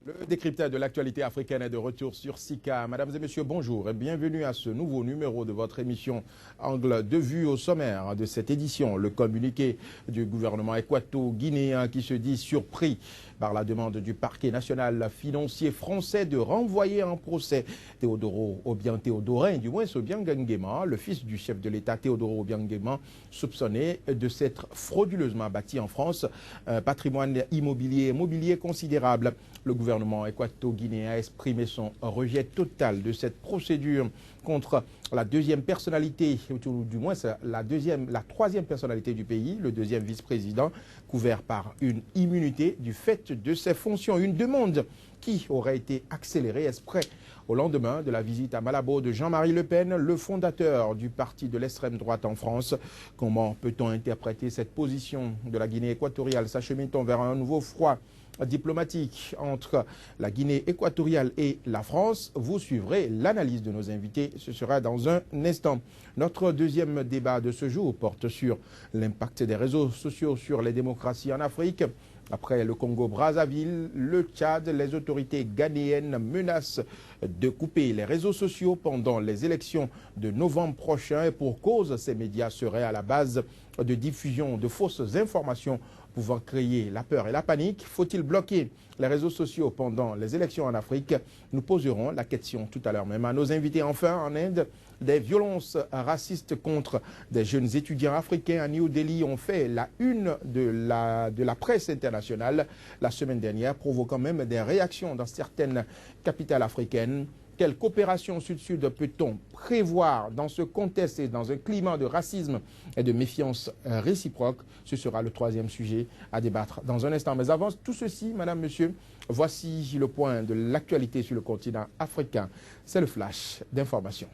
Le décryptage de l'actualité africaine est de retour sur Sika. Mesdames et messieurs, bonjour et bienvenue à ce nouveau numéro de votre émission Angle de vue. Au sommaire de cette édition. Le communiqué du gouvernement équato-guinéen qui se dit surpris par la demande du parquet national financier français de renvoyer en procès Teodoro Obiang Théodorin, du moins Obiang Nguema, le fils du chef de l'État Teodoro Obiang Nguema, soupçonné de s'être frauduleusement bâti en France un patrimoine immobilier considérable. Le gouvernement équato-guinéen a exprimé son rejet total de cette procédure contre la deuxième personnalité, ou du moins la troisième personnalité du pays, le deuxième vice-président, couvert par une immunité du fait de ses fonctions. Une demande qui aurait été accélérée exprès au lendemain de la visite à Malabo de Jean-Marie Le Pen, le fondateur du parti de l'extrême droite en France. Comment peut-on interpréter cette position de la Guinée équatoriale? S'achemine-t-on vers un nouveau froid diplomatique entre la Guinée équatoriale et la France? Vous suivrez l'analyse de nos invités, ce sera dans un instant. Notre deuxième débat de ce jour porte sur l'impact des réseaux sociaux sur les démocraties en Afrique. Après le Congo-Brazzaville, le Tchad, les autorités ghanéennes menacent de couper les réseaux sociaux pendant les élections de novembre prochain. Et pour cause, ces médias seraient à la base de diffusion de fausses informations pouvant créer la peur et la panique. Faut-il bloquer les réseaux sociaux pendant les élections en Afrique? Nous poserons la question tout à l'heure même à nos invités. Enfin, en Inde, des violences racistes contre des jeunes étudiants africains à New Delhi ont fait la une de la presse internationale la semaine dernière, provoquant même des réactions dans certaines capitales africaines. Quelle coopération sud-sud peut-on prévoir dans ce contexte et dans un climat de racisme et de méfiance réciproque? Ce sera le troisième sujet à débattre dans un instant. Mais avant tout ceci, madame, monsieur, voici le point de l'actualité sur le continent africain. C'est le flash d'information.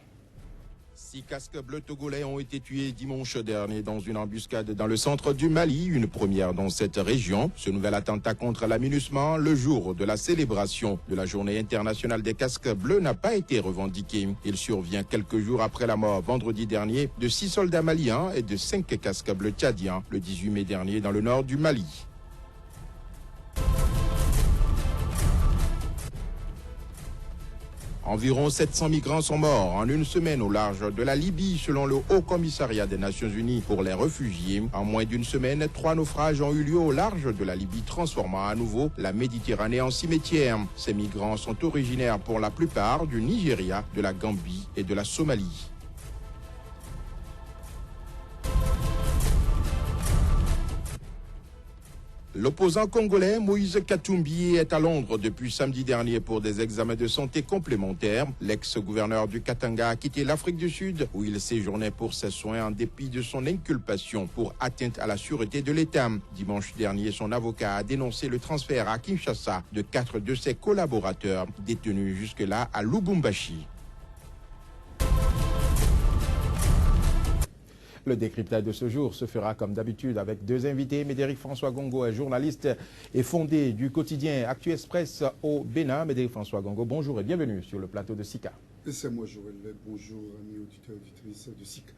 6 casques bleus togolais ont été tués dimanche dernier dans une embuscade dans le centre du Mali, une première dans cette région. Ce nouvel attentat contre la MINUSMA, le jour de la célébration de la journée internationale des casques bleus, n'a pas été revendiqué. Il survient quelques jours après la mort vendredi dernier de 6 soldats maliens et de 5 casques bleus tchadiens le 18 mai dernier dans le nord du Mali. Environ 700 migrants sont morts en une semaine au large de la Libye, selon le Haut Commissariat des Nations Unies pour les réfugiés. En moins d'une semaine, 3 naufrages ont eu lieu au large de la Libye, transformant à nouveau la Méditerranée en cimetière. Ces migrants sont originaires pour la plupart du Nigeria, de la Gambie et de la Somalie. L'opposant congolais Moïse Katumbi est à Londres depuis samedi dernier pour des examens de santé complémentaires. L'ex-gouverneur du Katanga a quitté l'Afrique du Sud où il séjournait pour ses soins en dépit de son inculpation pour atteinte à la sûreté de l'État. Dimanche dernier, son avocat a dénoncé le transfert à Kinshasa de 4 de ses collaborateurs détenus jusque-là à Lubumbashi. Le décryptage de ce jour se fera comme d'habitude avec deux invités. Médéric François Gongo est journaliste et fondé du quotidien Actu Express au Bénin. Médéric François Gongo, bonjour et bienvenue sur le plateau de Sika. C'est moi Joël, bonjour amis auditeurs et auditrices de Sika.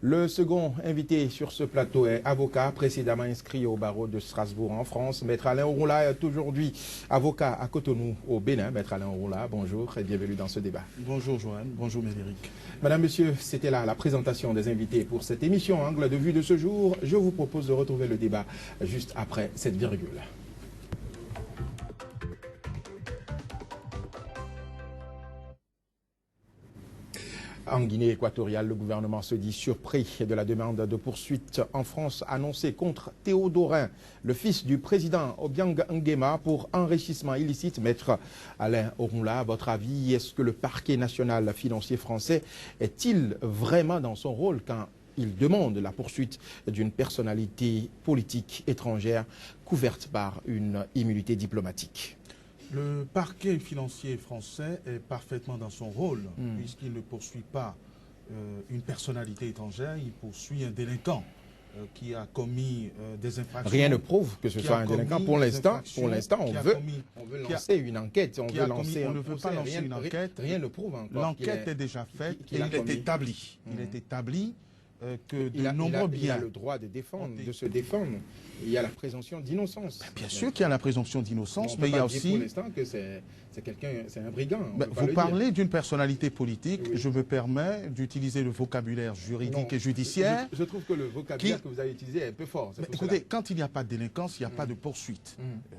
Le second invité sur ce plateau est avocat, précédemment inscrit au barreau de Strasbourg en France. Maître Alain Ouroula est aujourd'hui avocat à Cotonou au Bénin. Maître Alain Ouroula, bonjour et bienvenue dans ce débat. Bonjour Joël, bonjour Médéric. Madame, Monsieur, c'était là la présentation des invités pour cette émission Angle de vue de ce jour. Je vous propose de retrouver le débat juste après cette virgule. En Guinée équatoriale, le gouvernement se dit surpris de la demande de poursuite en France annoncée contre Théodorin, le fils du président Obiang Nguema, pour enrichissement illicite. Maître Alain Ouroula, à votre avis, est-ce que le parquet national financier français est-il vraiment dans son rôle quand il demande la poursuite d'une personnalité politique étrangère couverte par une immunité diplomatique? Le parquet financier français est parfaitement dans son rôle, puisqu'il ne poursuit pas une personnalité étrangère, il poursuit un délinquant qui a commis des infractions. Rien ne prouve que ce soit un délinquant. Pour l'instant, on veut lancer une enquête. On ne veut pas lancer une enquête. Rien ne prouve encore. L'enquête est déjà faite et il est établi. Il est établi que de nombreux biens... Il a le droit de se défendre. Il y a la présomption d'innocence. Bien sûr qu'il y a la présomption d'innocence, mais il y a aussi... pour l'instant que c'est un brigand. Vous parlez d'une personnalité politique, oui. Je me permets d'utiliser le vocabulaire juridique et judiciaire. Je trouve que le vocabulaire que vous avez utilisé est un peu fort. Écoutez, quand il n'y a pas de délinquance, il n'y a pas de poursuite.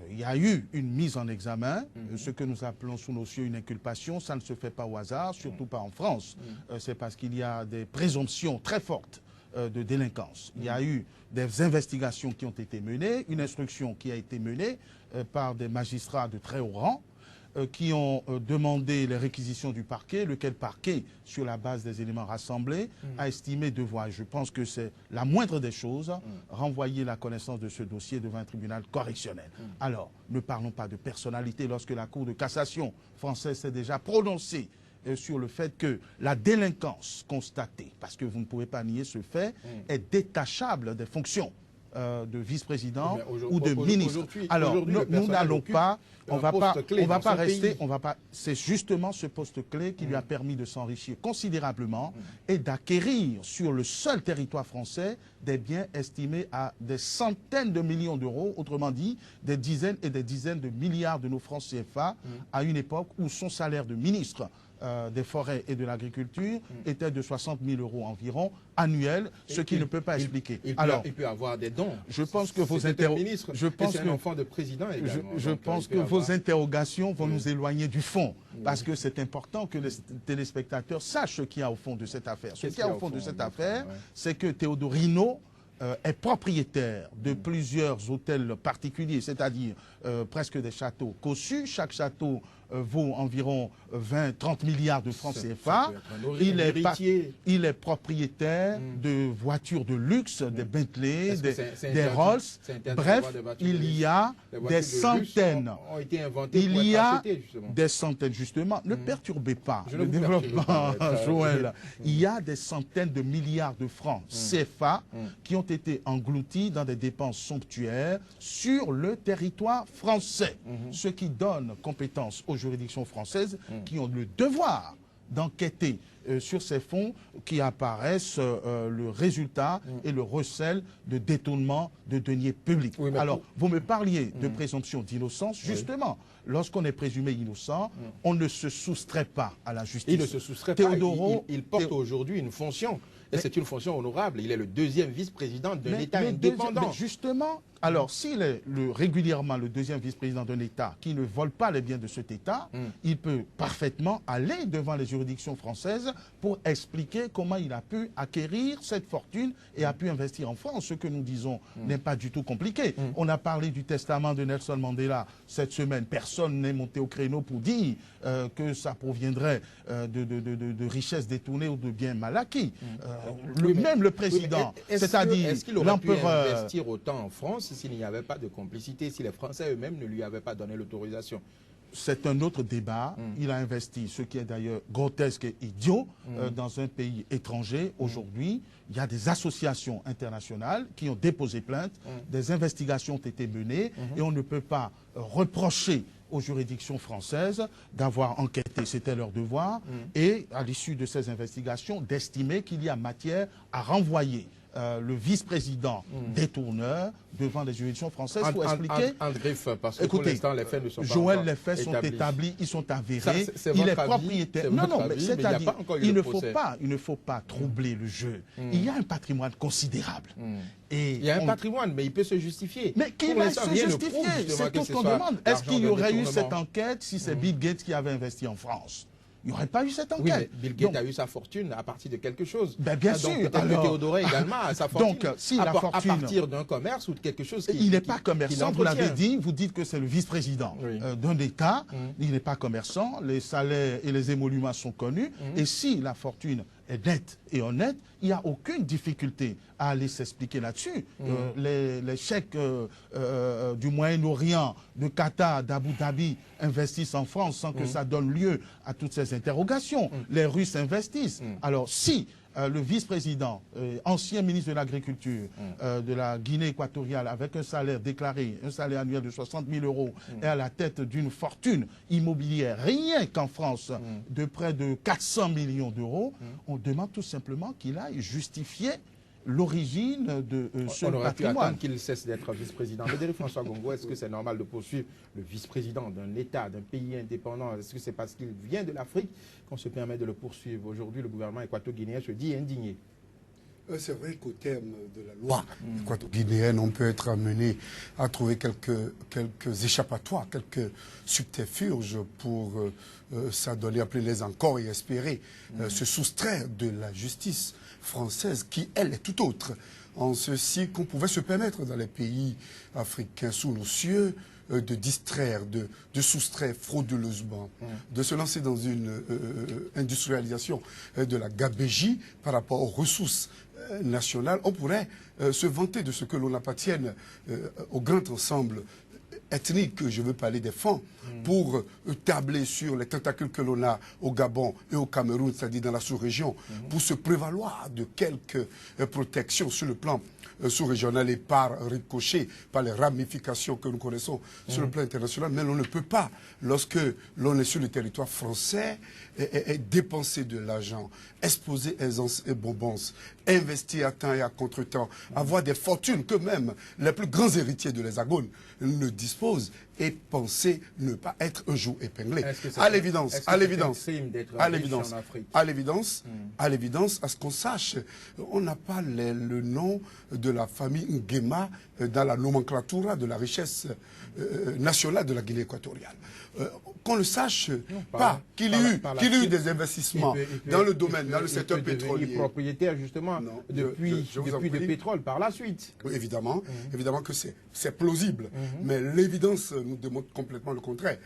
Il y a eu une mise en examen, ce que nous appelons sous nos cieux une inculpation, ça ne se fait pas au hasard, surtout pas en France. C'est parce qu'il y a des présomptions très fortes de délinquance. Il y a eu des investigations qui ont été menées, une instruction qui a été menée par des magistrats de très haut rang qui ont demandé les réquisitions du parquet, lequel parquet, sur la base des éléments rassemblés, a estimé devoir, je pense que c'est la moindre des choses, renvoyer la connaissance de ce dossier devant un tribunal correctionnel. Alors, ne parlons pas de personnalité lorsque la Cour de cassation française s'est déjà prononcée sur le fait que la délinquance constatée, parce que vous ne pouvez pas nier ce fait, est détachable des fonctions de vice-président ou de ministre. Alors, nous n'allons pas, on va pas rester, c'est justement ce poste clé qui lui a permis de s'enrichir considérablement et d'acquérir sur le seul territoire français des biens estimés à des centaines de millions d'euros, autrement dit, des dizaines et des dizaines de milliards de nos francs CFA, à une époque où son salaire de ministre des forêts et de l'agriculture était de 60 000 euros environ annuels, ce qui ne peut pas expliquer. Il peut avoir des dons. Je pense que vos interrogations, c'est un enfant de président également. Je pense que vos interrogations vont nous éloigner du fond, parce que c'est important que les téléspectateurs sachent ce qu'il y a au fond de cette affaire. Ce qu'il y a au fond de cette affaire, c'est que Teodorino est propriétaire de plusieurs hôtels particuliers, c'est-à-dire presque des châteaux cossus. Chaque château vaut environ 20-30 milliards de francs CFA. Il est propriétaire de voitures de luxe, des Bentley, des Rolls. Bref, il y a des centaines. Il y a des centaines, justement. Ne perturbez pas le développement, Joël. Il y a des centaines de milliards de francs CFA qui ont été engloutis dans des dépenses somptuaires sur le territoire français, ce qui donne compétence aux juridictions françaises qui ont le devoir d'enquêter sur ces fonds qui apparaissent le résultat et le recel de détournement de deniers publics. Oui, alors, vous me parliez de présomption d'innocence. Justement, lorsqu'on est présumé innocent, on ne se soustrait pas à la justice. Il ne se soustrait pas. Il porte aujourd'hui une fonction. Et c'est une fonction honorable. Il est le deuxième vice-président d'un État indépendant. Mais justement, alors s'il est régulièrement le deuxième vice-président d'un État qui ne vole pas les biens de cet État, il peut parfaitement aller devant les juridictions françaises pour expliquer comment il a pu acquérir cette fortune et a pu investir en France. Ce que nous disons n'est pas du tout compliqué. On a parlé du testament de Nelson Mandela cette semaine. Personne n'est monté au créneau pour dire que ça proviendrait de richesses détournées ou de biens mal acquis. Même le président, c'est-à-dire est-ce qu'il aurait pu investir autant en France s'il n'y avait pas de complicité, si les Français eux-mêmes ne lui avaient pas donné l'autorisation? C'est un autre débat. Il a investi, ce qui est d'ailleurs grotesque et idiot, dans un pays étranger. Aujourd'hui, il y a des associations internationales qui ont déposé plainte, des investigations ont été menées et on ne peut pas reprocher aux juridictions françaises d'avoir enquêté, c'était leur devoir, et à l'issue de ces investigations, d'estimer qu'il y a matière à renvoyer le vice-président détourneur devant les juridictions françaises pour expliquer... En griffe, parce que pour l'instant, les faits ne sont pas Joël, les faits sont établis, ils sont avérés, il est propriétaire... Non, mais c'est-à-dire, il ne faut pas troubler le jeu. Il y a un patrimoine considérable. Il y a un patrimoine, mais il peut se justifier. Mais qui va se justifier? C'est tout ce qu'on demande. Est-ce qu'il y aurait eu cette enquête si c'est Bill Gates qui avait investi en France? Il n'y aurait pas eu cette enquête. Oui, mais Bill Gates a eu sa fortune à partir de quelque chose. Ben bien sûr. Peut-être que Théodore également a sa fortune, donc, si la fortune à partir d'un commerce ou de quelque chose qui... Il n'est pas commerçant, vous l'avez dit, vous dites que c'est le vice-président d'un État. Il n'est pas commerçant, les salaires et les émoluments sont connus. Et si la fortune est nette et honnête, il n'y a aucune difficulté à aller s'expliquer là-dessus. Les chèques du Moyen-Orient, de Qatar, d'Abu Dhabi investissent en France sans que ça donne lieu à toutes ces interrogations. Les Russes investissent. Alors si le vice-président, ancien ministre de l'Agriculture de la Guinée équatoriale, avec un salaire déclaré, un salaire annuel de 60 000 euros, est à la tête d'une fortune immobilière, rien qu'en France, de près de 400 millions d'euros, on demande tout simplement qu'il aille justifier l'origine de ce On aurait pu patrimoine. attendre qu'il cesse d'être vice-président. Mais François Gongo, est-ce que c'est normal de poursuivre le vice-président d'un État, d'un pays indépendant? Est-ce que c'est parce qu'il vient de l'Afrique qu'on se permet de le poursuivre? Aujourd'hui, le gouvernement équato-guinéen se dit indigné. C'est vrai qu'au terme de la loi équato-guinéenne, on peut être amené à trouver quelques échappatoires, quelques subterfuges pour s'adonner, appeler les encore et espérer se soustraire de la justice française qui, elle, est tout autre. En ceci qu'on pouvait se permettre dans les pays africains sous nos cieux de distraire, de soustraire frauduleusement, de se lancer dans une industrialisation de la gabégie par rapport aux ressources nationales. On pourrait se vanter de ce que l'on appartienne au grand ensemble ethnique, je veux parler des fonds, pour tabler sur les tentacules que l'on a au Gabon et au Cameroun, c'est-à-dire dans la sous-région, pour se prévaloir de quelques protections sur le plan sous-régional et par ricochet, par les ramifications que nous connaissons sur le plan international. Mais l'on ne peut pas, lorsque l'on est sur le territoire français, dépenser de l'argent, exposer aisance et bonbons, investir à temps et à contre-temps, avoir des fortunes que même les plus grands héritiers de l'Hexagone ne disposent, et penser ne pas être un jour épinglé. À l'évidence, à ce qu'on sache, on n'a pas le nom de la famille Nguema dans la nomenclature de la richesse nationale de la Guinée équatoriale. Qu'on ne sache pas qu'il y ait eu des investissements dans le domaine, dans le secteur pétrolier. Propriétaire justement depuis de pétrole par la suite. Oui, évidemment, évidemment que c'est plausible, mais l'évidence nous démontre complètement le contraire,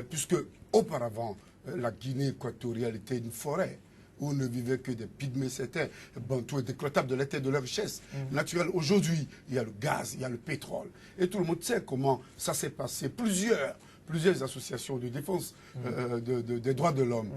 puisque auparavant la Guinée équatoriale était une forêt où ne vivaient que des pygmées, c'était bantous et décrotables de l'état de leur richesse naturelle. Aujourd'hui, il y a le gaz, il y a le pétrole. Et tout le monde sait comment ça s'est passé. Plusieurs associations de défense des droits de l'homme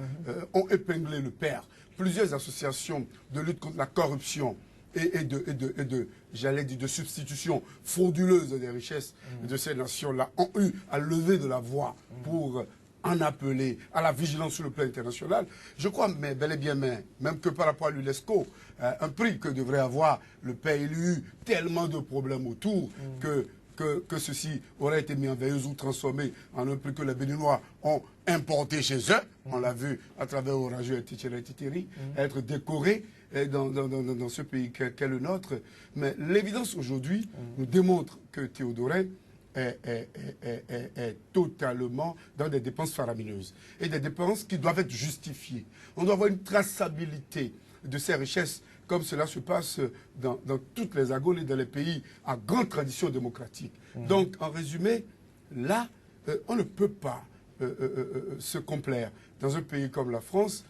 ont épinglé le père. Plusieurs associations de lutte contre la corruption et de substitution frauduleuse des richesses de ces nations-là ont eu à lever de la voix pour en appeler à la vigilance sur le plan international. Je crois, mais bel et bien, même que par rapport à l'UNESCO, un prix que devrait avoir le pays, il y a eu tellement de problèmes autour que ceci aurait été mis en veilleuse ou transformé en un prix que les Béninois ont importé chez eux. On l'a vu à travers Orageux et Titiri, être décoré dans ce pays qu'est le nôtre. Mais l'évidence aujourd'hui nous démontre que Théodorin est totalement dans des dépenses faramineuses. Et des dépenses qui doivent être justifiées. On doit avoir une traçabilité de ces richesses comme cela se passe dans toutes les agones et dans les pays à grande tradition démocratique. Donc, en résumé, là, on ne peut pas se complaire dans un pays comme la France,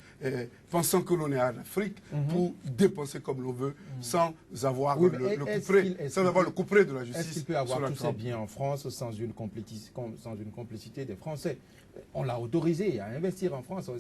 pensant que l'on est en Afrique, pour dépenser comme l'on veut, sans avoir le couperet de la justice. Est-ce qu'il peut avoir tous ces biens en France sans une complicité des Français? On l'a autorisé à investir en France.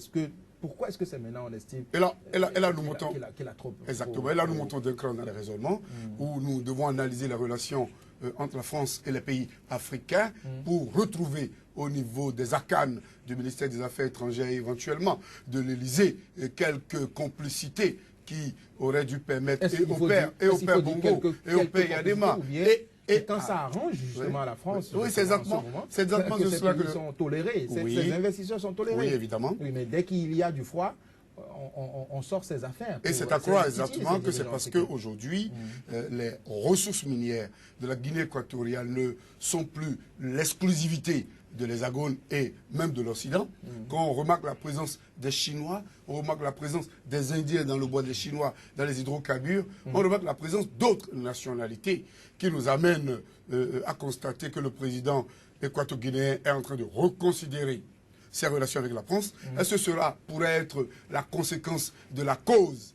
Pourquoi est-ce que c'est maintenant on estime qu'il a trop... Exactement. Et là, nous montons d'un cran dans les raisonnements où nous devons analyser la relation entre la France et les pays africains pour retrouver au niveau des arcanes du ministère des Affaires étrangères et éventuellement de l'Élysée quelques complicités qui auraient dû permettre au père Bongo et au père Yadema. Et quand ça arrange justement la France, c'est exactement de cela que sont tolérés, ces investisseurs sont tolérés. Oui, évidemment. Oui, mais dès qu'il y a du froid, on sort ses affaires. Et c'est à croire exactement que c'est parce qu'aujourd'hui, les ressources minières de la Guinée équatoriale ne sont plus l'exclusivité de l'Hexagone et même de l'Occident. Quand on remarque la présence des Chinois, on remarque la présence des Indiens dans le bois des Chinois, dans les hydrocarbures, on remarque la présence d'autres nationalités qui nous amènent à constater que le président équato-guinéen est en train de reconsidérer ses relations avec la France. Et ce pourrait être la conséquence de la cause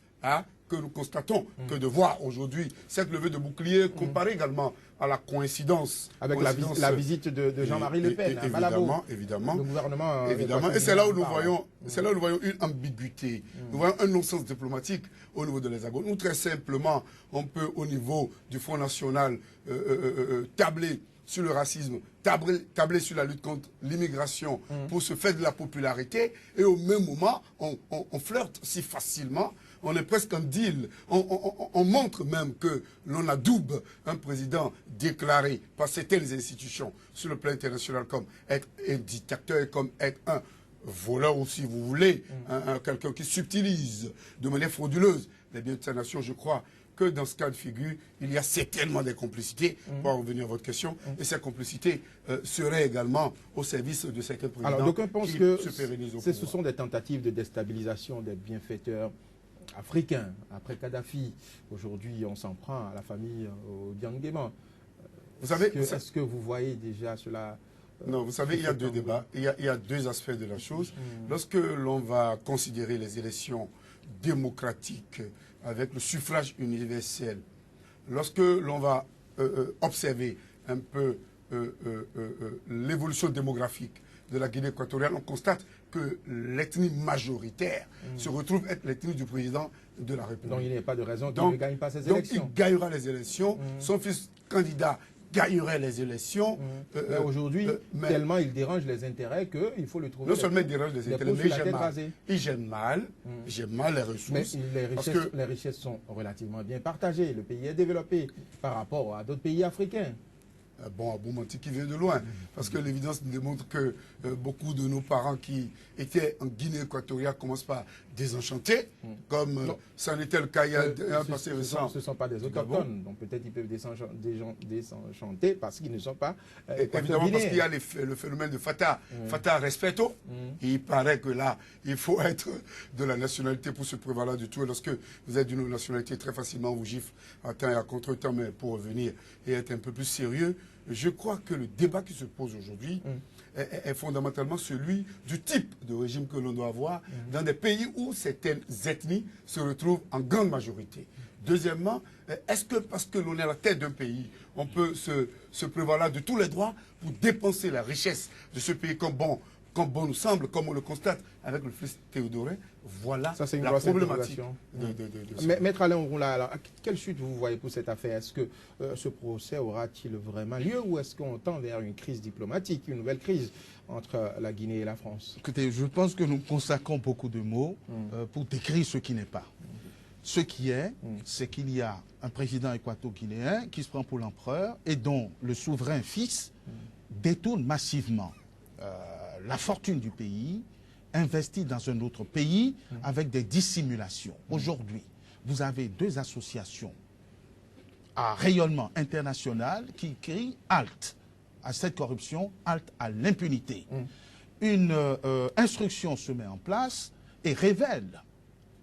que nous constatons que de voir aujourd'hui cette levée de bouclier comparée également à la coïncidence. Avec la visite de Jean-Marie Le Pen à Malabo. Évidemment. Le gouvernement évidemment. Et c'est là où nous voyons, une ambiguïté. Nous voyons un non-sens diplomatique au niveau de l'Hexagone. Ou très simplement, on peut au niveau du Front National tabler sur le racisme, tabler sur la lutte contre l'immigration pour se faire de la popularité, et au même moment, on flirte si facilement, on est presque en deal. On montre même que l'on adoube un président déclaré par certaines institutions sur le plan international comme être un dictateur, comme être un voleur ou si vous voulez, quelqu'un qui subtilise de manière frauduleuse les biens de sa nation. Je crois que dans ce cas de figure, il y a certainement des complicités, pour en revenir à votre question, et ces complicités seraient également au service de certains présidents. Alors, d'aucuns pensent que ce sont des tentatives de déstabilisation des bienfaiteurs africains. Après Kadhafi, aujourd'hui, on s'en prend à la famille Obiang-Nguema. Vous savez, est-ce que vous voyez déjà cela? Non, vous savez, il y a deux débats, il y a deux aspects de la chose. Lorsque l'on va considérer les élections démocratiques avec le suffrage universel, lorsque l'on va observer un peu l'évolution démographique de la Guinée équatoriale, on constate que l'ethnie majoritaire se retrouve être l'ethnie du président de la République. Donc il n'y a pas de raison qu'il ne gagne pas ces élections. Donc il gagnera les élections, son fils candidat gagnerait les élections. Mais aujourd'hui, tellement il dérange les intérêts qu'il faut le trouver. Non seulement il dérange les intérêts, mais il gère mal les ressources. Mais les richesses sont relativement bien partagées. Le pays est développé par rapport à d'autres pays africains. Bon, Abou-Menti qui vient de loin, parce que l'évidence nous démontre que beaucoup de nos parents qui étaient en Guinée équatoriale commencent par désenchanter, comme ça en était le cas il y a un passé récent. Ce ne sont pas des autochtones, donc peut-être ils peuvent désenchanter parce qu'ils ne sont pas évidemment, parce qu'il y a le phénomène de Fata, Fata Respeto. Il paraît que là, il faut être de la nationalité pour se prévaloir du tout. Et lorsque vous êtes d'une nationalité, très facilement on vous gifle à temps et à contre-temps, mais pour revenir et être un peu plus sérieux, je crois que le débat qui se pose aujourd'hui est fondamentalement celui du type de régime que l'on doit avoir dans des pays où certaines ethnies se retrouvent en grande majorité. Deuxièmement, est-ce que parce que l'on est à la tête d'un pays, on peut se prévaloir de tous les droits pour dépenser la richesse de ce pays comme bon nous semble, comme on le constate avec le fils Théodorin? Voilà la problématique. Maître Alain Ouroula, quelle suite vous voyez pour cette affaire? Est-ce que ce procès aura-t-il vraiment lieu ou est-ce qu'on tend vers une crise diplomatique, une nouvelle crise entre la Guinée et la France? Écoutez, je pense que nous consacrons beaucoup de mots pour décrire ce qui n'est pas. Ce qui est, c'est qu'il y a un président équato-guinéen qui se prend pour l'empereur et dont le souverain fils détourne massivement la fortune du pays, investit dans un autre pays avec des dissimulations. Aujourd'hui, vous avez deux associations à rayonnement international qui crient halte à cette corruption, halte à l'impunité. Une instruction se met en place et révèle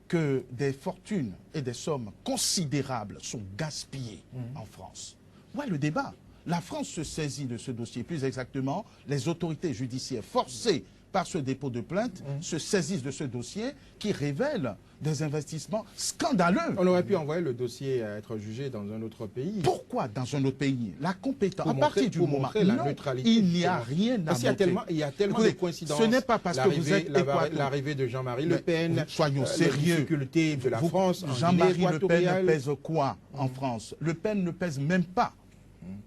que des fortunes et des sommes considérables sont gaspillées en France. Voilà le débat. La France se saisit de ce dossier, plus exactement, les autorités judiciaires forcées par ce dépôt de plainte se saisissent de ce dossier qui révèle des investissements scandaleux. On aurait pu envoyer le dossier à être jugé dans un autre pays. Pourquoi dans un autre pays? La compétence, à partir du moment où il n'y a rien à montrer. Il y a tellement de coïncidences. Ce n'est pas parce que vous êtes l'arrivée de Jean-Marie Le Pen, soyons sérieux. Les difficultés de la France, Jean-Marie Le Pen pèse quoi en France? Le Pen ne pèse même pas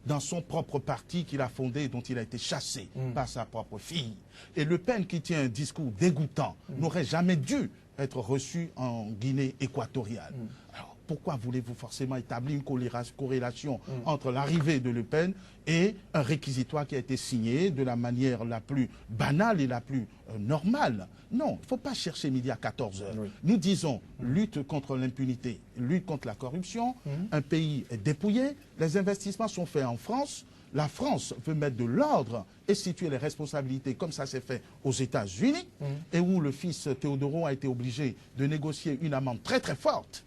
dans son propre parti qu'il a fondé et dont il a été chassé par sa propre fille. Et Le Pen, qui tient un discours dégoûtant, n'aurait jamais dû être reçu en Guinée équatoriale. Alors, pourquoi voulez-vous forcément établir une corrélation entre l'arrivée de Le Pen et un réquisitoire qui a été signé de la manière la plus banale et la plus normale? Non, il ne faut pas chercher midi à 14 heures. Nous disons lutte contre l'impunité, lutte contre la corruption. Un pays est dépouillé, les investissements sont faits en France. La France veut mettre de l'ordre et situer les responsabilités comme ça s'est fait aux États-Unis et où le fils Théodoro a été obligé de négocier une amende très très forte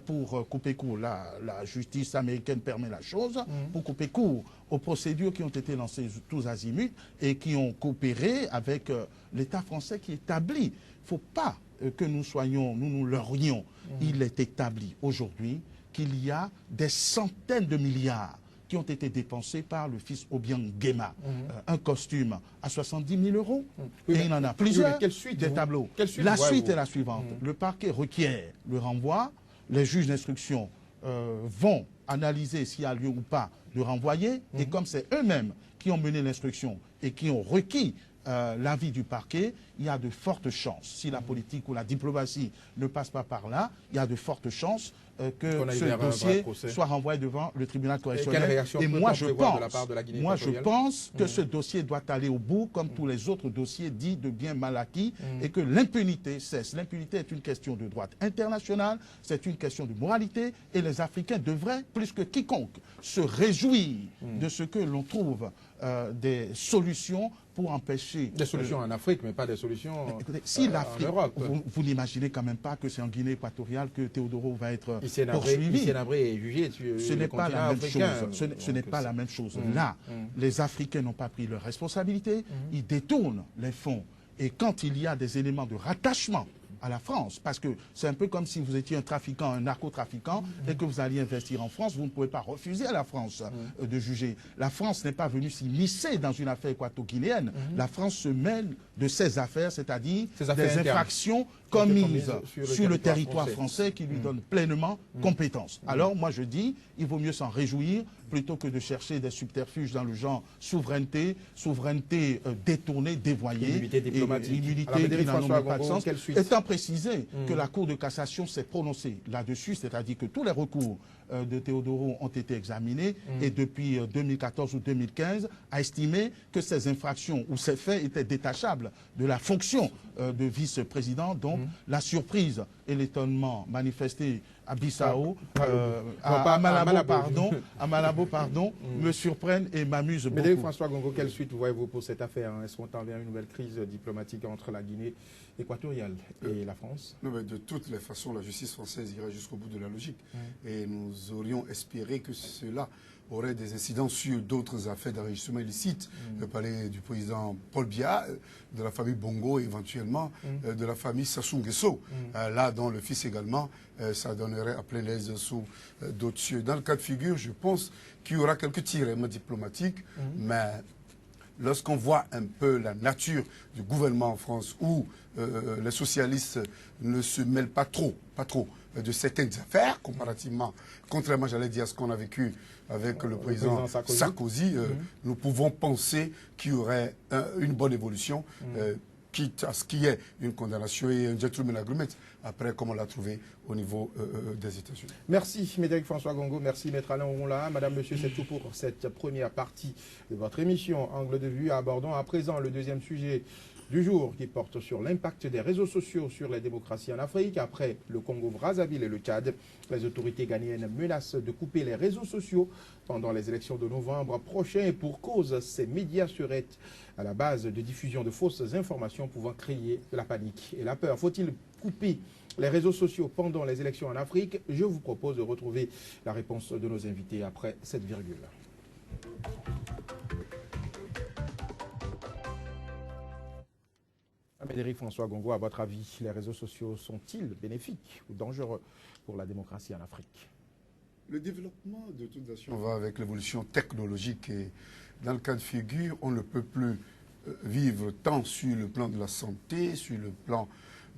pour couper court. La justice américaine permet la chose pour couper court aux procédures qui ont été lancées tous azimuts et qui ont coopéré avec l'État français qui établit. Il ne faut pas que nous leurrions. Il est établi aujourd'hui qu'il y a des centaines de milliards qui ont été dépensés par le fils Obiang-Nguema. Un costume à 70 000 €. Et il en a plusieurs, des tableaux. La suite est la suivante. Le parquet requiert le renvoi. Les juges d'instruction vont analyser s'il y a lieu ou pas de renvoyer. Et comme c'est eux-mêmes qui ont mené l'instruction et qui ont requis l'avis du parquet, il y a de fortes chances, si la politique ou la diplomatie ne passe pas par là, il y a de fortes chances que ce dossier soit renvoyé devant le tribunal correctionnel. Et moi, je pense que ce dossier doit aller au bout, comme tous les autres dossiers dits de biens mal acquis, et que l'impunité cesse. L'impunité est une question de droit international, c'est une question de moralité, et les Africains devraient, plus que quiconque, se réjouir de ce que l'on trouve des solutions pour empêcher... Des solutions en Afrique, mais pas des solutions écoutez, si en Europe. Vous n'imaginez quand même pas que c'est en Guinée équatoriale que Teodoro va être poursuivi. Est jugé ce n'est pas la même chose. Ce n'est pas la même chose. Là, les Africains n'ont pas pris leurs responsabilités, ils détournent les fonds. Et quand il y a des éléments de rattachement à la France, parce que c'est un peu comme si vous étiez un trafiquant, un narcotrafiquant, et que vous alliez investir en France, vous ne pouvez pas refuser à la France de juger. La France n'est pas venue s'immiscer dans une affaire équato-guinéenne. La France se mêle de ses affaires, c'est-à-dire des infractions commises sur le territoire français qui lui donne pleinement compétence. Alors moi je dis, il vaut mieux s'en réjouir plutôt que de chercher des subterfuges dans le genre souveraineté détournée, dévoyée, immunité diplomatique, immunité qui n'en ont pas de sens. Étant précisé que la Cour de cassation s'est prononcée là-dessus, c'est-à-dire que tous les recours de Teodoro ont été examinés et depuis 2014 ou 2015 a estimé que ces infractions ou ces faits étaient détachables de la fonction de vice-président. Donc la surprise et l'étonnement manifestés à Bissau, à Malabo, me surprennent et m'amusent beaucoup. Mais François Gongo, quelle suite voyez-vous pour cette affaire? Est-ce qu'on tend vers une nouvelle crise diplomatique entre la Guinée équatoriale et la France? Non, mais de toutes les façons, la justice française ira jusqu'au bout de la logique. Et nous aurions espéré que cela aurait des incidents sur d'autres affaires d'enrichissement illicite. Le palais du président Paul Biya, de la famille Bongo, éventuellement, de la famille Sassou Nguesso. Là, dont le fils également, ça donnerait à plein l'aise sous d'autres cieux. Dans le cas de figure, je pense qu'il y aura quelques tiraillements diplomatiques, mais lorsqu'on voit un peu la nature du gouvernement en France, où les socialistes ne se mêlent pas trop de certaines affaires, contrairement, j'allais dire, à ce qu'on a vécu avec le président Sarkozy, nous pouvons penser qu'il y aurait une bonne évolution, quitte à ce qu'il y ait une condamnation et un gentleman agreement, après comme on l'a trouvé au niveau des États-Unis. Merci, Médéric François Gongo, merci Maître Alain Oronla. Madame, Monsieur, c'est tout pour cette première partie de votre émission Angle de vue. Abordons à présent le deuxième sujet du jour qui porte sur l'impact des réseaux sociaux sur les démocraties en Afrique. Après le Congo-Brazzaville et le Tchad, les autorités ghanéennes menacent de couper les réseaux sociaux pendant les élections de novembre prochain. Et pour cause, ces médias seraient à la base de diffusion de fausses informations pouvant créer la panique et la peur. Faut-il couper les réseaux sociaux pendant les élections en Afrique? Je vous propose de retrouver la réponse de nos invités après cette virgule. Médéric François Gongo, à votre avis, les réseaux sociaux sont-ils bénéfiques ou dangereux pour la démocratie en Afrique? Le développement de toute nation va avec l'évolution technologique et dans le cas de figure, on ne peut plus vivre tant sur le plan de la santé, sur le plan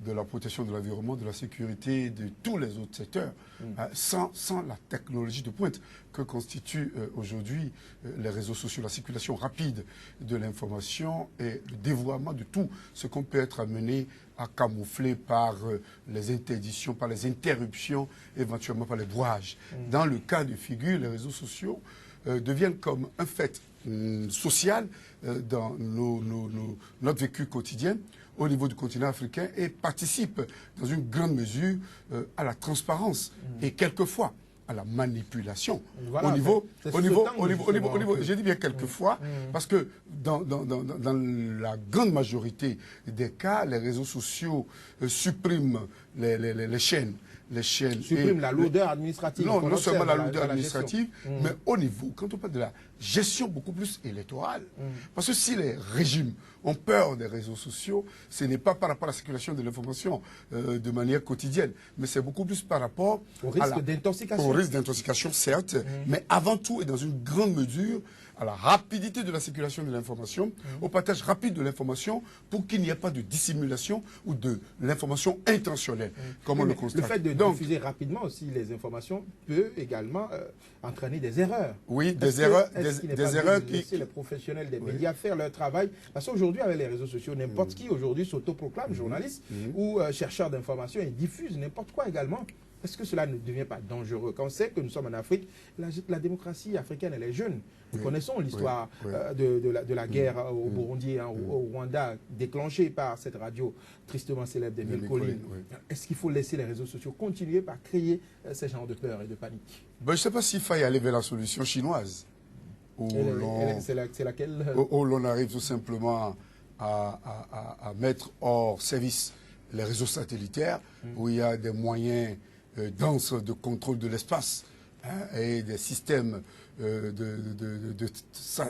de la protection de l'environnement, de la sécurité, de tous les autres secteurs, sans la technologie de pointe que constituent aujourd'hui les réseaux sociaux, la circulation rapide de l'information et le dévoiement de tout ce qu'on peut être amené à camoufler par les interdictions, par les interruptions, éventuellement par les brouages. Dans le cas de figure, les réseaux sociaux deviennent comme un fait social dans notre vécu quotidien au niveau du continent africain et participent dans une grande mesure à la transparence et quelquefois à la manipulation. Voilà, je dis bien quelquefois, parce que dans la grande majorité des cas, les réseaux sociaux suppriment les chaînes. Suppriment la lourdeur administrative. Non seulement la lourdeur administrative, mais au niveau, quand on parle de la gestion beaucoup plus électorale. Parce que si les régimes ont peur des réseaux sociaux, ce n'est pas par rapport à la circulation de l'information de manière quotidienne, mais c'est beaucoup plus par rapport au risque d'intoxication. Au risque d'intoxication, certes, mais avant tout et dans une grande mesure à la rapidité de la circulation de l'information, au partage rapide de l'information, pour qu'il n'y ait pas de dissimulation ou de l'information intentionnelle, comme on le constate. Le fait de diffuser rapidement aussi les informations peut également entraîner des erreurs. Oui, des erreurs qui... laisser les professionnels des médias faire leur travail. Parce qu'aujourd'hui, avec les réseaux sociaux, n'importe qui aujourd'hui s'autoproclame journaliste ou chercheur d'information et diffuse n'importe quoi également. Est-ce que cela ne devient pas dangereux? Quand on sait que nous sommes en Afrique, la démocratie africaine, elle est jeune. Nous connaissons l'histoire de la guerre au Burundi, au Rwanda, déclenchée par cette radio tristement célèbre d'Émile Collin. Est-ce qu'il faut laisser les réseaux sociaux continuer par créer ces genres de peur et de panique? Je ne sais pas s'il faille aller vers la solution chinoise. C'est laquelle? Où l'on arrive tout simplement à mettre hors service les réseaux satellitaires, où il y a des moyens denses de contrôle de l'espace et des systèmes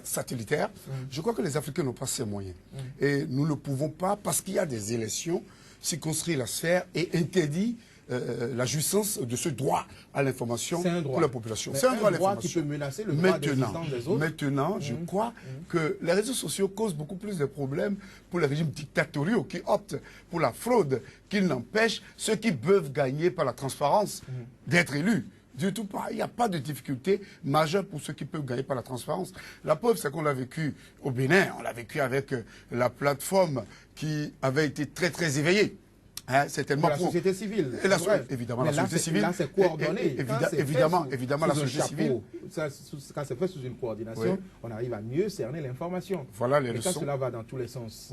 satellitaires. Je crois que les Africains n'ont pas ces moyens. Et nous ne pouvons pas, parce qu'il y a des élections, circonscrire la sphère et interdire la jouissance de ce droit à l'information pour la population. C'est un droit qui peut menacer le droit d'existence des autres. Maintenant, je crois que les réseaux sociaux causent beaucoup plus de problèmes pour les régimes dictatoriaux qui optent pour la fraude, qu'ils n'empêchent ceux qui peuvent gagner par la transparence d'être élus. Du tout pas. Il n'y a pas de difficulté majeure pour ceux qui peuvent gagner par la transparence. La preuve, c'est qu'on l'a vécu au Bénin. On l'a vécu avec la plateforme qui avait été très, très éveillée. C'est tellement la société civile. Évidemment, la société civile. Là, c'est coordonné. Évidemment, la société civile. Quand c'est fait sous une coordination, on arrive à mieux cerner l'information. Voilà les leçons. Quand cela va dans tous les sens.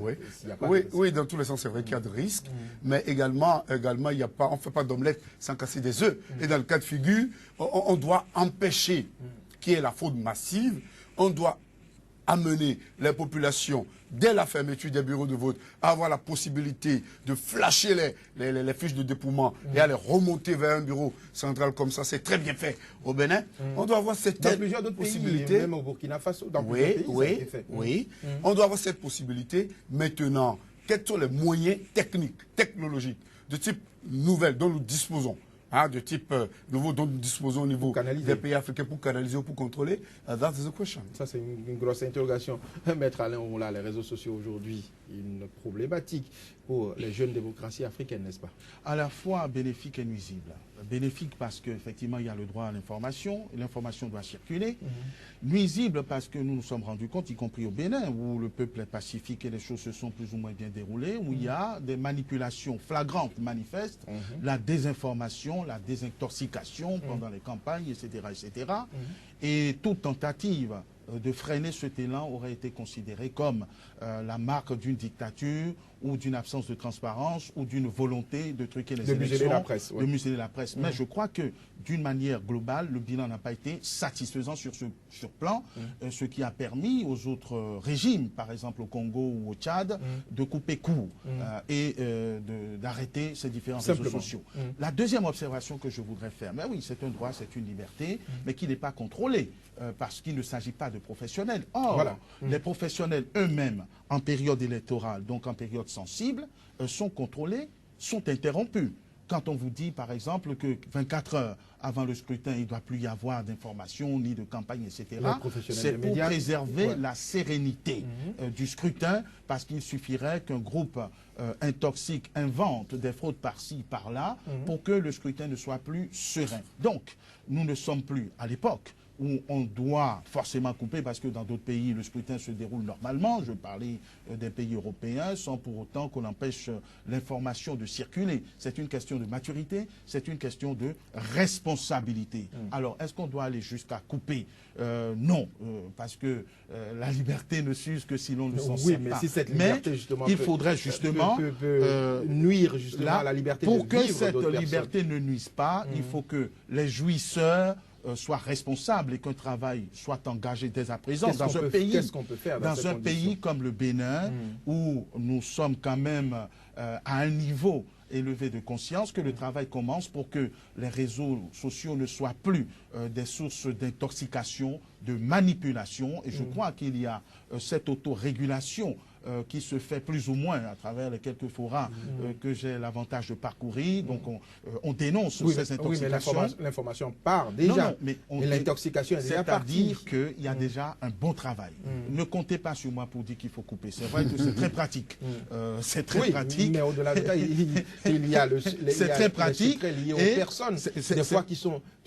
Oui, dans tous les sens, c'est vrai qu'il y a de risques. Mais également, il y a pas, on ne fait pas d'omelette sans casser des œufs. Et dans le cas de figure, on doit empêcher qu'il y ait la fraude massive. On doit amener les populations, dès la fermeture des bureaux de vote, à avoir la possibilité de flasher les fiches de dépouillement et à les remonter vers un bureau central comme ça. C'est très bien fait au Bénin. On doit avoir cette possibilité. Pays, même au Burkina Faso, dans plusieurs pays, ça a été fait. On doit avoir cette possibilité. Maintenant, quels sont les moyens techniques, technologiques, de type nouvelle dont nous disposons, de type nouveau dont nous disposons au niveau des pays africains pour canaliser ou pour contrôler? That's the question. Ça, c'est une grosse interrogation. Maître Alain Oula, les réseaux sociaux aujourd'hui, une problématique pour les jeunes démocraties africaines, n'est-ce pas? À la fois bénéfique et nuisible. Bénéfique parce qu'effectivement, il y a le droit à l'information, et l'information doit circuler. Nuisible parce que nous nous sommes rendus compte, y compris au Bénin, où le peuple est pacifique et les choses se sont plus ou moins bien déroulées, où il y a des manipulations flagrantes, manifestes, la désinformation, la désintoxication pendant les campagnes, etc. etc. Et toute tentative de freiner cet élan aurait été considéré comme la marque d'une dictature ou d'une absence de transparence ou d'une volonté de truquer les élections, museler la presse, de museler la presse. Mais je crois que d'une manière globale, le bilan n'a pas été satisfaisant sur ce plan, ce qui a permis aux autres régimes, par exemple au Congo ou au Tchad, de couper court et d'arrêter ces différents réseaux sociaux. La deuxième observation que je voudrais faire, mais oui, c'est un droit, c'est une liberté, mais qui n'est pas contrôlée. Parce qu'il ne s'agit pas de professionnels. Or, les professionnels eux-mêmes, en période électorale, donc en période sensible, sont contrôlés, sont interrompus. Quand on vous dit, par exemple, que 24 heures avant le scrutin, il ne doit plus y avoir d'informations, ni de campagne, etc., c'est pour préserver la sérénité du scrutin, parce qu'il suffirait qu'un groupe intoxique invente des fraudes par-ci, par-là, pour que le scrutin ne soit plus serein. Donc, nous ne sommes plus à l'époque où on doit forcément couper, parce que dans d'autres pays, le scrutin se déroule normalement. Je parlais des pays européens, sans pour autant qu'on empêche l'information de circuler. C'est une question de maturité, c'est une question de responsabilité. Alors, est-ce qu'on doit aller jusqu'à couper? Non, parce que la liberté ne s'use que si l'on ne s'en sert pas. Si cette liberté, justement, il faudrait justement nuire justement à la liberté de vivre d'autres personnes. Pour que cette liberté ne nuise pas, il faut que les jouisseurs soient responsables et qu'un travail soit engagé dès à présent. Qu'est-ce qu'on peut faire dans un pays comme le Bénin, où nous sommes quand même à un niveau élevé de conscience, que le travail commence pour que les réseaux sociaux ne soient plus des sources d'intoxication, de manipulation. Et je crois qu'il y a cette autorégulation qui se fait plus ou moins à travers les quelques forats que j'ai l'avantage de parcourir. Donc on dénonce ces intoxications. Oui, mais l'information part déjà. Non, mais et l'intoxication est déjà partie. C'est-à-dire qu'il y a déjà un bon travail. Ne comptez pas sur moi pour dire qu'il faut couper. C'est vrai que c'est très pratique. C'est très pratique. Mais au-delà de ça, il y a le secret lié aux personnes, des fois qui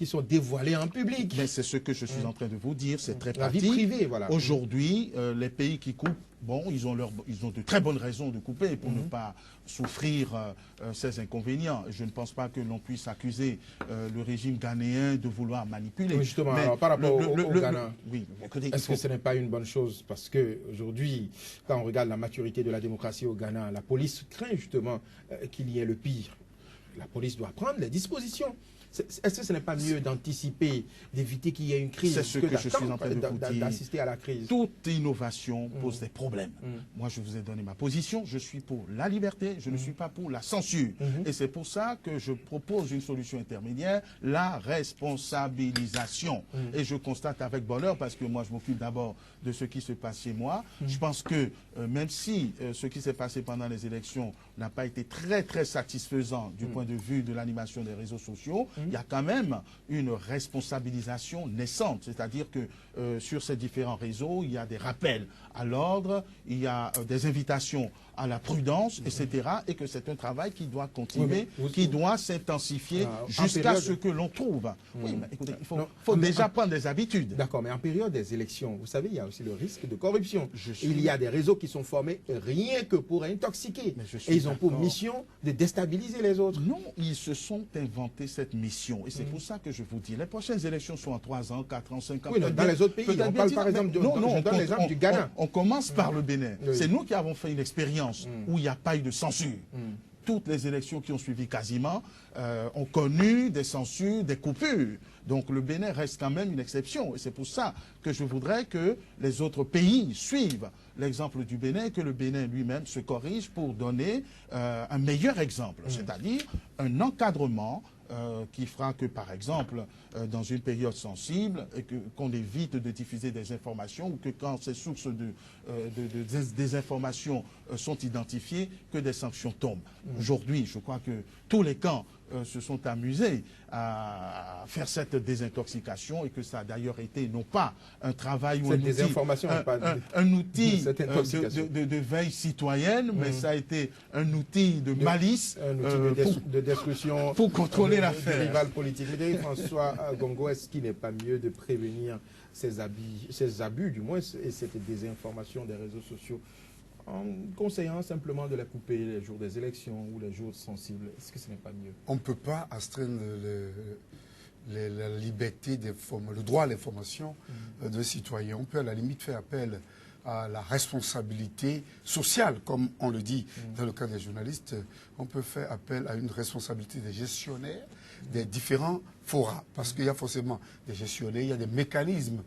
sont dévoilées en public. Mais c'est ce que je suis en train de vous dire, c'est très La pratique. vie privée, voilà. Aujourd'hui, les pays qui coupent, bon, ils ont de très bonnes raisons de couper pour ne pas souffrir ces inconvénients. Je ne pense pas que l'on puisse accuser le régime ghanéen de vouloir manipuler. Oui, justement, mais alors, par rapport au Ghana, oui, est-ce que ce n'est pas une bonne chose? Parce qu'aujourd'hui, quand on regarde la maturité de la démocratie au Ghana, la police craint justement qu'il y ait le pire. La police doit prendre les dispositions. Est-ce que ce n'est pas mieux d'anticiper, d'éviter qu'il y ait une crise, c'est ce que je suis en train de vous dire. D'assister à la crise? Toute innovation pose des problèmes. Moi, je vous ai donné ma position. Je suis pour la liberté, je ne suis pas pour la censure. Et c'est pour ça que je propose une solution intermédiaire, la responsabilisation. Et je constate avec bonheur, parce que moi, je m'occupe d'abord de ce qui se passe chez moi. Je pense que même si ce qui s'est passé pendant les élections n'a pas été très satisfaisant du point de vue de l'animation des réseaux sociaux, il y a quand même une responsabilisation naissante. C'est-à-dire que sur ces différents réseaux, il y a des rappels à l'ordre, il y a des invitations à la prudence, etc. Et que c'est un travail qui doit continuer, qui doit s'intensifier jusqu'à ce que l'on trouve. Oui, mais écoutez, il faut déjà prendre des habitudes. D'accord, mais en période des élections, vous savez, il y a aussi le risque de corruption. Il y a des réseaux qui sont formés rien que pour intoxiquer. Et ils ont pour mission de déstabiliser les autres. Non, ils se sont inventés cette mission. Et c'est pour ça que je vous dis, les prochaines élections sont en 3 ans, 4 ans, 5 ans. Oui, dans les autres pays, on parle par exemple je donne l'exemple du Ghana. On commence par le Bénin. Oui. C'est nous qui avons fait une expérience où il n'y a pas eu de censure. Toutes les élections qui ont suivi quasiment ont connu des censures, des coupures. Donc le Bénin reste quand même une exception. Et c'est pour ça que je voudrais que les autres pays suivent l'exemple du Bénin et que le Bénin lui-même se corrige pour donner un meilleur exemple. C'est-à-dire un encadrement qui fera que, par exemple, dans une période sensible, qu'on évite de diffuser des informations ou que quand ces sources de désinformation sont identifiées, que des sanctions tombent. Aujourd'hui, je crois que tous les camps se sont amusés à faire cette désintoxication et que ça a d'ailleurs été non pas un travail ou un outil de veille citoyenne, mais ça a été un outil de malice, un outil de destruction pour contrôler l'affaire. Rival politique. Mais François Gongo, est-ce qu'il n'est pas mieux de prévenir ces abus, du moins, et cette désinformation des réseaux sociaux en conseillant simplement de la couper les jours des élections ou les jours sensibles? Est-ce que ce n'est pas mieux? On ne peut pas astreindre la liberté, le droit à l'information de citoyens. On peut à la limite faire appel à la responsabilité sociale, comme on le dit dans le cas des journalistes. On peut faire appel à une responsabilité des gestionnaires des différents forats, parce qu'il y a forcément des gestionnaires, il y a des mécanismes.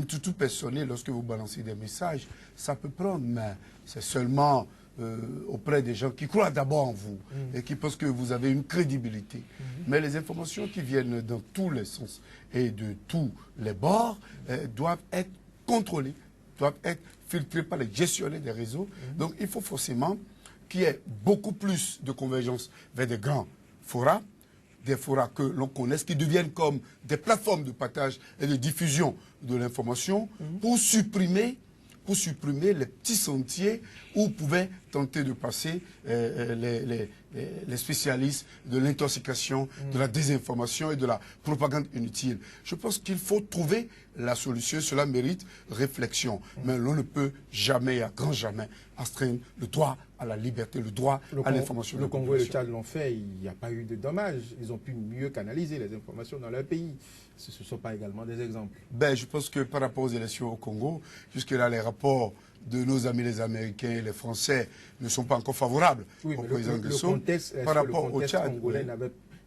Tout personnel, lorsque vous balancez des messages, ça peut prendre, mais c'est seulement auprès des gens qui croient d'abord en vous et qui pensent que vous avez une crédibilité. Mais les informations qui viennent dans tous les sens et de tous les bords doivent être contrôlées, doivent être filtrées par les gestionnaires des réseaux. Donc il faut forcément qu'il y ait beaucoup plus de convergence vers des grands forats, des forats que l'on connaisse, qui deviennent comme des plateformes de partage et de diffusion de l'information pour supprimer les petits sentiers où pouvaient tenter de passer les spécialistes de l'intoxication, de la désinformation et de la propagande inutile. Je pense qu'il faut trouver la solution. Cela mérite réflexion. Mais l'on ne peut jamais, à grand jamais, astreindre le droit à la liberté, le droit à l'information. Le Congo et le Tchad l'ont fait, il n'y a pas eu de dommages. Ils ont pu mieux canaliser les informations dans leur pays. Ce ne sont pas également des exemples. Ben, je pense que par rapport aux élections au Congo, jusque-là, les rapports de nos amis les Américains et les Français ne sont pas encore favorables au président Nguesso. Par rapport au Tchad, congolais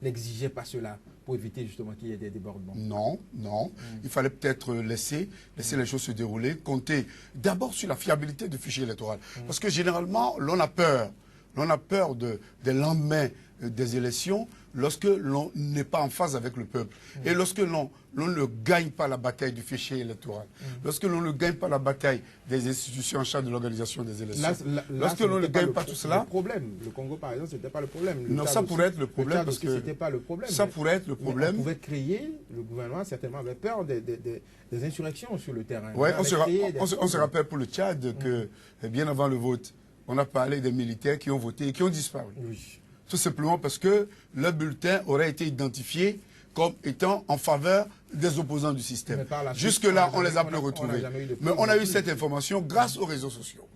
n'exigeait pas cela pour éviter justement qu'il y ait des débordements. Non, non. Il fallait peut-être laisser les choses se dérouler, compter d'abord sur la fiabilité du fichier électoral. Parce que généralement, l'on a peur l'on a peur des lendemains des élections lorsque l'on n'est pas en phase avec le peuple. Et lorsque l'on ne gagne pas la bataille du fichier électoral, lorsque l'on ne gagne pas la bataille des institutions en charge de l'organisation des élections, lorsque l'on ne gagne pas tout cela... Le problème, le Congo par exemple, ce n'était pas le problème. Non, ça pourrait être le problème parce que... C'était pas le problème. Ça pourrait être le problème. On pouvait créer, le gouvernement certainement avait peur des insurrections sur le terrain. Oui, on se rappelle pour le Tchad que bien avant le vote, on a parlé des militaires qui ont voté et qui ont disparu. Oui. Tout simplement parce que le bulletin aurait été identifié comme étant en faveur des opposants du système. Jusque-là, on les a plus retrouvés. Mais on a eu cette information grâce aux réseaux sociaux.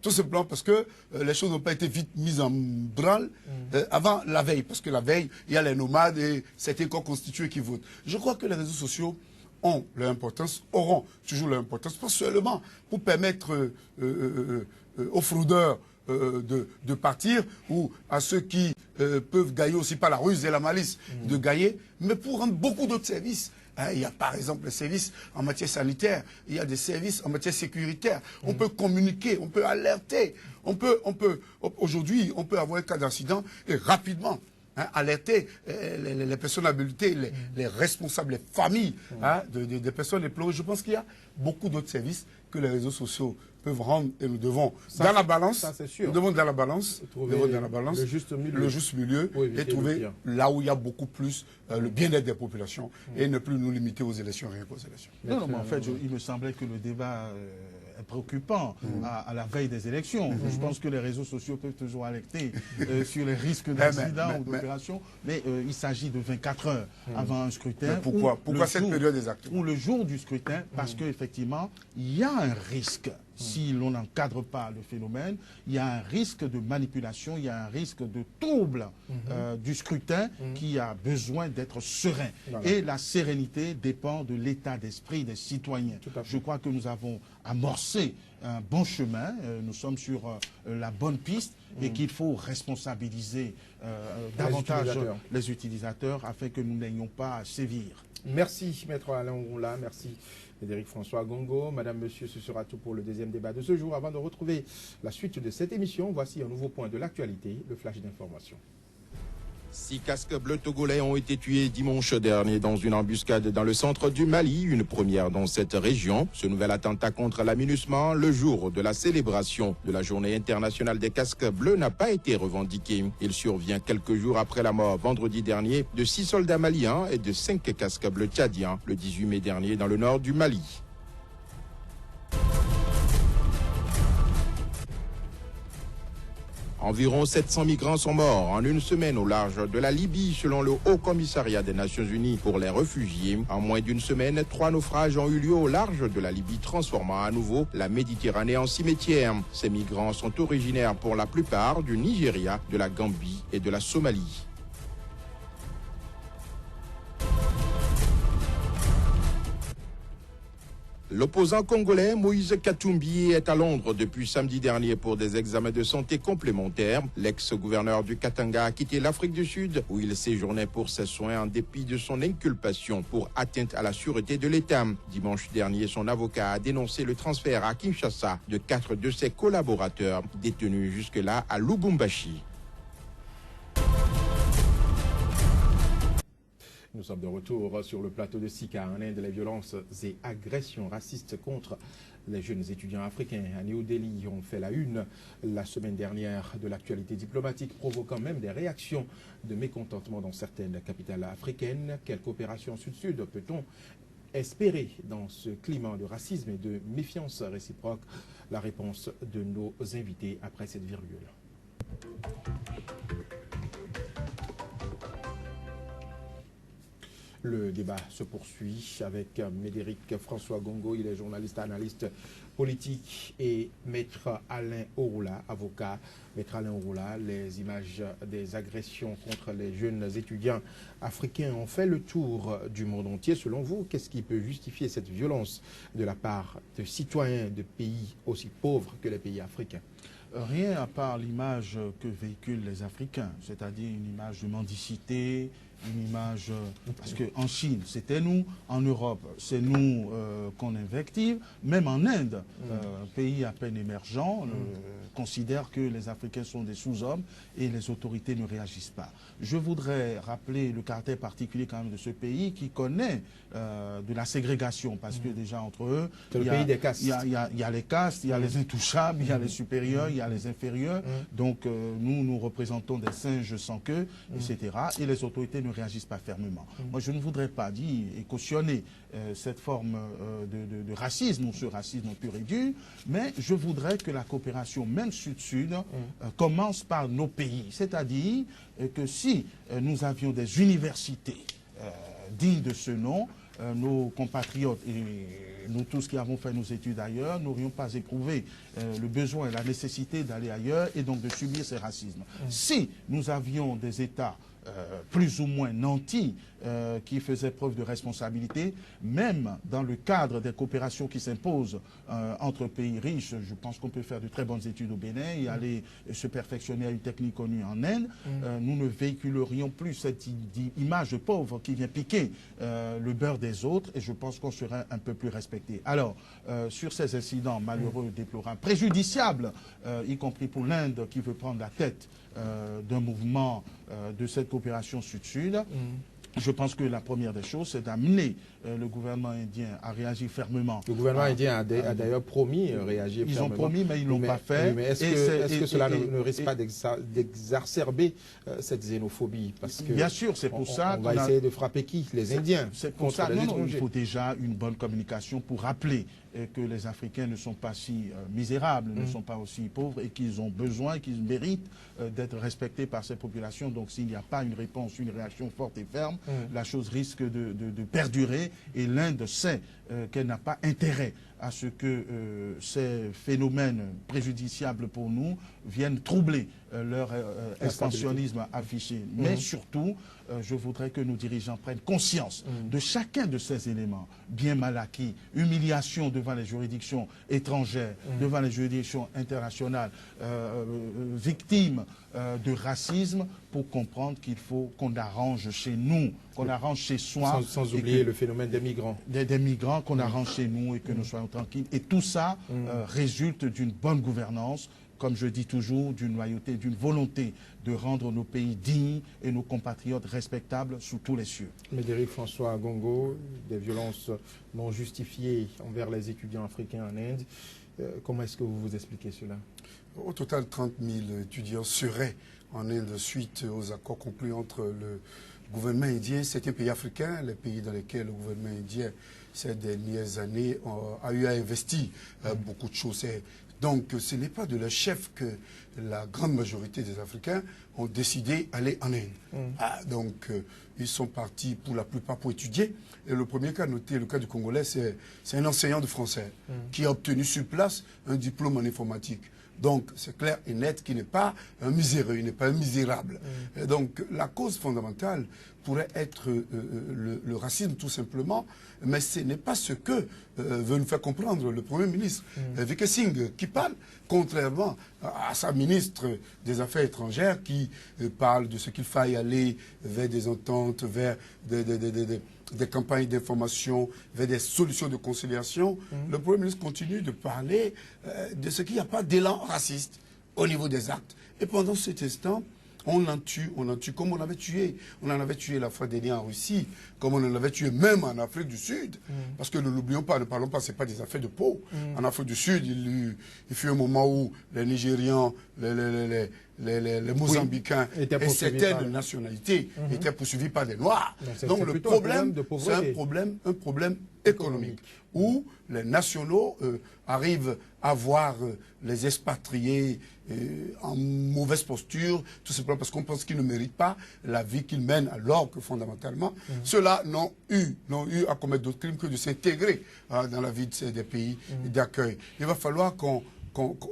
Tout simplement parce que les choses n'ont pas été vite mises en branle avant la veille. Parce que la veille, il y a les nomades et certains corps constitués qui votent. Je crois que les réseaux sociaux ont leur importance, auront toujours leur importance, pas seulement pour permettre aux fraudeurs de partir, ou à ceux qui peuvent gagner aussi par la ruse et la malice de gagner, mais pour rendre beaucoup d'autres services. Il y a par exemple les services en matière sanitaire, il y a des services en matière sécuritaire. On peut communiquer, on peut alerter, aujourd'hui, on peut avoir un cas d'incident et rapidement alerter les personnes habilitées, les responsables, les familles des personnes déplorées. Je pense qu'il y a beaucoup d'autres services que les réseaux sociaux peuvent rendre et nous devons, dans la balance, nous devons dans la balance, le juste milieu et trouver là où il y a beaucoup plus le bien-être des populations et ne plus nous limiter aux élections, rien qu'aux élections. Non, mais en fait, il me semblait que le débat est préoccupant à la veille des élections. Je pense que les réseaux sociaux peuvent toujours alerter sur les risques d'accident ou d'opération, mais il s'agit de 24 heures avant un scrutin. Mais pourquoi cette période exactement? Ou le jour du scrutin, parce qu'effectivement, il y a un risque. Si l'on n'encadre pas le phénomène, il y a un risque de manipulation, il y a un risque de trouble du scrutin qui a besoin d'être serein. Voilà. Et la sérénité dépend de l'état d'esprit des citoyens. Je crois que nous avons amorcé un bon chemin, nous sommes sur la bonne piste et qu'il faut responsabiliser davantage les utilisateurs afin que nous n'ayons pas à sévir. Merci, Maître Alain Ouroula, merci. Frédéric François Gongo, Madame, Monsieur, ce sera tout pour le deuxième débat de ce jour. Avant de retrouver la suite de cette émission, voici un nouveau point de l'actualité, le flash d'information. 6 casques bleus togolais ont été tués dimanche dernier dans une embuscade dans le centre du Mali, une première dans cette région. Ce nouvel attentat contre la MINUSMA, le jour de la célébration de la journée internationale des casques bleus, n'a pas été revendiqué. Il survient quelques jours après la mort vendredi dernier de 6 soldats maliens et de 5 casques bleus tchadiens le 18 mai dernier dans le nord du Mali. Environ 700 migrants sont morts en une semaine au large de la Libye, selon le Haut Commissariat des Nations Unies pour les réfugiés. En moins d'une semaine, 3 naufrages ont eu lieu au large de la Libye, transformant à nouveau la Méditerranée en cimetière. Ces migrants sont originaires pour la plupart du Nigeria, de la Gambie et de la Somalie. L'opposant congolais Moïse Katumbi est à Londres depuis samedi dernier pour des examens de santé complémentaires. L'ex-gouverneur du Katanga a quitté l'Afrique du Sud où il séjournait pour ses soins en dépit de son inculpation pour atteinte à la sûreté de l'État. Dimanche dernier, son avocat a dénoncé le transfert à Kinshasa de 4 de ses collaborateurs détenus jusque-là à Lubumbashi. Nous sommes de retour sur le plateau de Sika. En Inde, les violences et agressions racistes contre les jeunes étudiants africains à New Delhi ont fait la une la semaine dernière de l'actualité diplomatique, provoquant même des réactions de mécontentement dans certaines capitales africaines. Quelle coopération sud-sud peut-on espérer dans ce climat de racisme et de méfiance réciproque? La réponse de nos invités après cette virgule. Le débat se poursuit avec Médéric François Gongo, il est journaliste, analyste politique, et Maître Alain Ouroula, avocat. Maître Alain Ouroula, les images des agressions contre les jeunes étudiants africains ont fait le tour du monde entier. Selon vous, qu'est-ce qui peut justifier cette violence de la part de citoyens de pays aussi pauvres que les pays africains? Rien à part l'image que véhiculent les Africains, c'est-à-dire une image de mendicité, une image, parce qu'en Chine, c'était nous, en Europe, c'est nous qu'on invective, même en Inde, un pays à peine émergent, considère que les Africains sont des sous-hommes et les autorités ne réagissent pas. Je voudrais rappeler le caractère particulier quand même de ce pays qui connaît de la ségrégation, parce que déjà entre eux, c'est le pays des castes. Il y a les castes, il y a les intouchables, il y a les supérieurs, il y a les inférieurs. Donc nous représentons des singes sans queue, etc. Et les autorités ne réagissent pas fermement. Moi, je ne voudrais pas dire et cautionner cette forme de racisme ou ce racisme pur et dur, mais je voudrais que la coopération, même Sud-Sud, commence par nos pays. C'est-à-dire que si nous avions des universités dignes de ce nom, nos compatriotes et nous tous qui avons fait nos études ailleurs n'aurions pas éprouvé le besoin et la nécessité d'aller ailleurs et donc de subir ces racismes. Si nous avions des États plus ou moins nantis qui faisaient preuve de responsabilité, même dans le cadre des coopérations qui s'imposent entre pays riches, je pense qu'on peut faire de très bonnes études au Bénin et aller se perfectionner à une technique connue en Inde. Nous ne véhiculerions plus cette image pauvre qui vient piquer le beurre des autres et je pense qu'on serait un peu plus respecté. Alors, sur ces incidents malheureux, déplorables, préjudiciables, y compris pour l'Inde qui veut prendre la tête d'un mouvement de cette coopération Sud-Sud, je pense que la première des choses, c'est d'amener le gouvernement indien à réagir fermement. Le gouvernement indien a d'ailleurs promis réagir fermement. Ils ont promis, mais ils ne l'ont pas fait. Mais est-ce que cela ne risque pas d'exacerber cette xénophobie? Parce que bien sûr, c'est pour ça qu'on va essayer de frapper qui? Les Indiens. C'est pour ça qu'il faut déjà une bonne communication pour rappeler que les Africains ne sont pas si misérables, ne sont pas aussi pauvres et qu'ils ont besoin, qu'ils méritent d'être respectés par ces populations. Donc s'il n'y a pas une réponse, une réaction forte et ferme, la chose risque de perdurer et l'Inde sait qu'elle n'a pas intérêt à ce que ces phénomènes préjudiciables pour nous viennent troubler leur expansionnisme affiché. Mais surtout, je voudrais que nos dirigeants prennent conscience de chacun de ces éléments bien mal acquis, humiliation devant les juridictions étrangères, devant les juridictions internationales, victimes de racisme, pour comprendre qu'il faut qu'on arrange chez nous, qu'on arrange chez soi. Sans oublier le phénomène des migrants. Des migrants qu'on arrange chez nous et que nous soyons tranquilles. Et tout ça résulte d'une bonne gouvernance, comme je dis toujours, d'une loyauté, d'une volonté de rendre nos pays dignes et nos compatriotes respectables sous tous les cieux. Médéric François Gongo, des violences non justifiées envers les étudiants africains en Inde. Comment est-ce que vous vous expliquez cela? Au total, 30 000 étudiants seraient en Inde suite aux accords conclus entre le gouvernement indien. C'est un pays africain, les pays dans lesquels le gouvernement indien, ces dernières années, a eu à investir beaucoup de choses. Donc, ce n'est pas de leur chef que la grande majorité des Africains ont décidé d'aller en Inde. Donc, ils sont partis pour la plupart pour étudier. Et le premier cas noté, le cas du Congolais, c'est un enseignant de français qui a obtenu sur place un diplôme en informatique. Donc, c'est clair et net qu'il n'est pas un miséreux, il n'est pas un misérable. Et donc, la cause fondamentale pourrait être le racisme, tout simplement, mais ce n'est pas ce que veut nous faire comprendre le Premier ministre, Vicky Singh, qui parle, contrairement à sa ministre des Affaires étrangères, qui parle de ce qu'il faille aller vers des ententes, vers des campagnes d'information, vers des solutions de conciliation. Le Premier ministre continue de parler de ce qu'il n'y a pas d'élan raciste au niveau des actes. Et pendant cet instant, on en tue comme on avait tué. On en avait tué la fois dernière en Russie, comme on en avait tué même en Afrique du Sud. Parce que ne l'oublions pas, ne parlons pas, ce n'est pas des affaires de peau. En Afrique du Sud, il fut un moment où les Nigérians, les Mozambicains et certaines nationalités étaient poursuivis par des Noirs. Donc le problème, c'est un problème économique, où les nationaux arrivent à voir les expatriés en mauvaise posture, tout simplement parce qu'on pense qu'ils ne méritent pas la vie qu'ils mènent, alors que fondamentalement, ceux-là n'ont eu à commettre d'autres crimes que de s'intégrer dans la vie des pays d'accueil. Il va falloir qu'au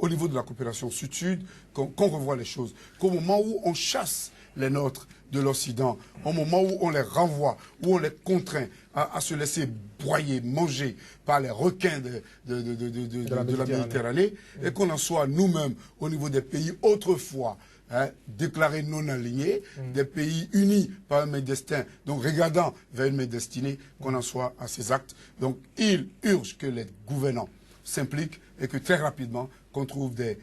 niveau de la coopération sud-sud, qu'on revoie les choses, qu'au moment où on chasse les nôtres de l'Occident, au moment où on les renvoie, où on les contraint à se laisser broyer, manger par les requins de la Méditerranée, et qu'on en soit nous-mêmes, au niveau des pays autrefois hein, déclarés non alignés, des pays unis par un même destin, donc regardant vers une même destinée, qu'on en soit à ces actes. Donc il urge que les gouvernants s'impliquent et que très rapidement qu'on trouve des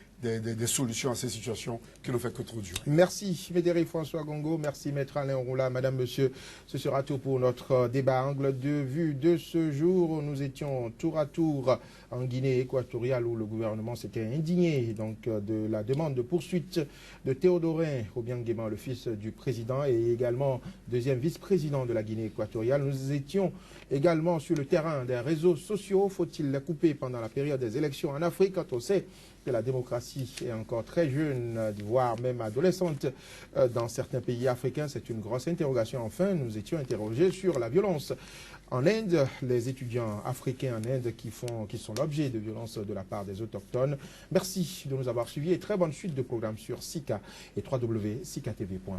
solutions à ces situations qui n'ont fait que trop durer. Merci Médéric François Gongo, merci Maître Alain Roula, Madame, Monsieur. Ce sera tout pour notre débat angle de vue de ce jour. Nous étions tour à tour en Guinée équatoriale où le gouvernement s'était indigné donc, de la demande de poursuite de Théodorin Obiang-Nguema, le fils du président et également deuxième vice-président de la Guinée équatoriale. Nous étions également sur le terrain des réseaux sociaux. Faut-il les couper pendant la période des élections en Afrique quand on sait que la démocratie est encore très jeune, voire même adolescente dans certains pays africains? C'est une grosse interrogation. Enfin, nous étions interrogés sur la violence en Inde, les étudiants africains en Inde qui sont l'objet de violences de la part des autochtones. Merci de nous avoir suivis et très bonne suite de programmes sur Sika et www.sikatv.info.